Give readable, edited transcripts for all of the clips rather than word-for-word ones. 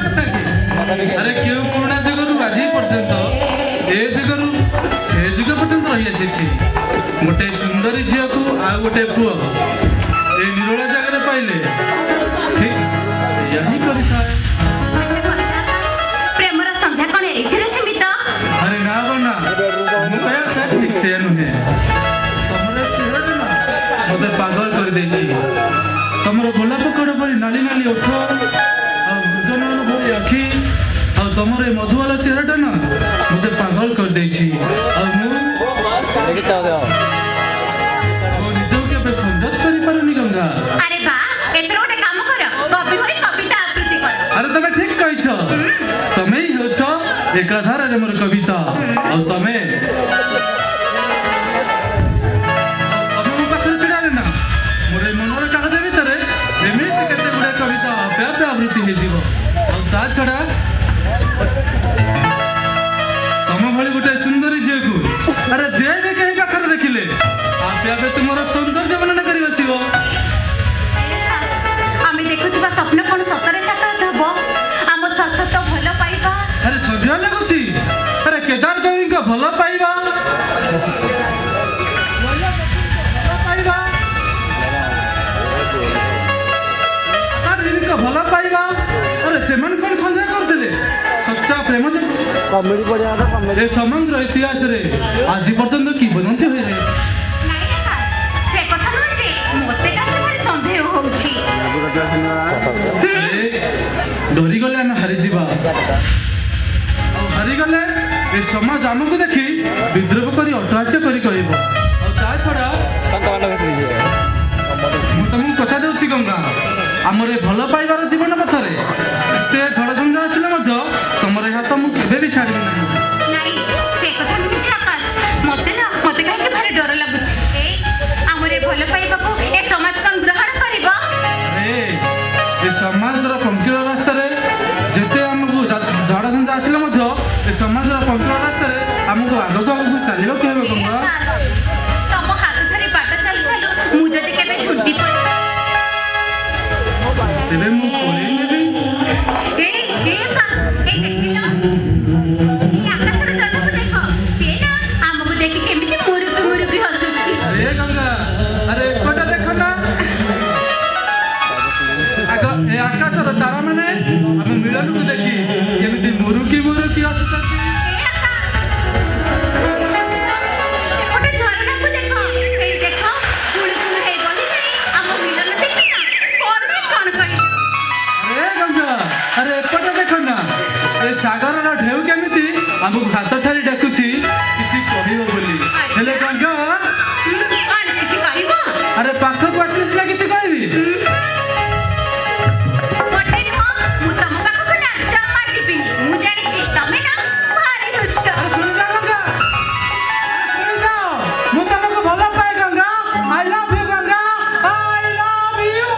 अरे क्यों पुराना जगह आज पर्यंत ए जगह ए जुग पर्यंत रही आसी गोटे सुंदरी झील को आ गोटे पुओ ए निरोला जगह पाइले ठीक यही कविता प्रेमर संध्या कौन एथिरे सीमित अरे ना बना मुझे ठीक से नुहे तुमरे चेहरा ना मते पागल कर देछि तुमरो गोलाप कड़ परी नाली नाली ओठ आ मृगनयन भरी आखि आ तुमरे मधुवाला चेहराटा ना मते पागल कर देछि आ मु निजो के बे संजत करि पारुनी गंगा अरे बा एथरो गोटे काम कर कवि होई कविता आवृत्ति कर अरे तमे ठीक कहिछ तमे ही होछ एकाधार रे मोर कविता आ तमे छड़ा तुम भाई गोटे सुंदरी झील को अरे जे भी कहीं पाखर देखिले आपे आपे तुम सौंदर्य वर्णन कर बसो आम देखुवा स्वप्न कौन सतरे साकार हम आम सत भल पाइबा अरे सजिया लगुच अरे केदार कवि भल पाइबा भल पाइबा अरे से कौन सन्देह करते सच्चा प्रेम कॉमेडी पड़िया था कॉमेडी ए समग्र इतिहास रे आज पर्यंत की बनती हुए रे से कथा नहे मते काहे भारी संदेह होउची डरी गले ना हारी जीवा हारी गले ए समाज हमको देखी विद्रोह करी अट्रास्य करी कहबो और ता छड़ा मु तुमको कथा देउची गंगा आमर भल पाइबार जीवन पथरे एते झड़झंझा आसिले मध्य तुमर हाथ मु केबे भी छाड़ी नहीं से कथा नहे आकाश मते काहे भारी डर लागुची ए हमरे भल पाइबा को ए समाज कन ग्रहण करबो अरे ए समाज रो पंक्तिर रास्ता रे जेते हमको झड़झंझा आसिले मध्य ए समाज रो पंक्तिर रास्ता रे हमको आगो चलियो केबे गंगा तम हाथ धरी बाट चली चलो मु जदि केबे छुट्टी पड़ तेरे मु कोरी नेबी ए देखिलो ई आकाश रे जन्म देखो से ना हमको देखि केमिति मुरुकी हसुची अरे गंगा अरे कोटा देखो ना ए आकाश रो तारा माने हम मिलन को देखी केमिति मुरुकी हसुची अरे एपटे देखो ना ए सागर ढेउ केमिति हमको हाथ ठारी डाकुची किसी कहबो बोली हेले गंगा कौन किसी कहबो अरे पाखक आसिला किसी कहबी पटेल हो मु तम पाखक ना जम्मा टिपिनी मु जानि छी तमे ना भारी दुष्ट सुन जा गंगा सुन जा मु तुमको भलो पाए Ganga I love you Ganga I love you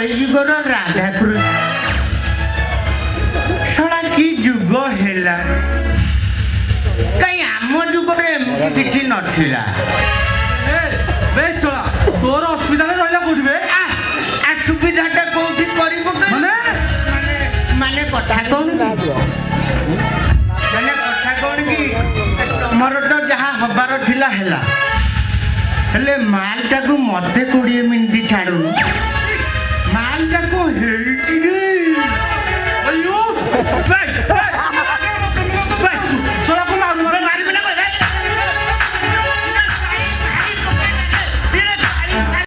କଳିଯୁଗର ରାଧାକୃଷ୍ଣ ଶଳା କି ଯୁଗ ହେଲା କାଇଁ ଆମ ଯୁଗରେ ଏମିତି କିଛି ନଥିଲା। ତୋର ଅସୁବିଧାରେ ରହିଲା କୋଉଠି ବେ? ସୁବିଧାଟା କୋଉଠି କରିବ ମାନେ କଥା କଣ ମାନେ କଥା କଣ କି ତମର ତ ଯାହା ହବାର ଥିଲା ହେଲା ହେଲେ ମାଲଟାକୁ ମତେ 20 ମିନିଟ୍ ଛାଡୁନୁ ମାଲଟା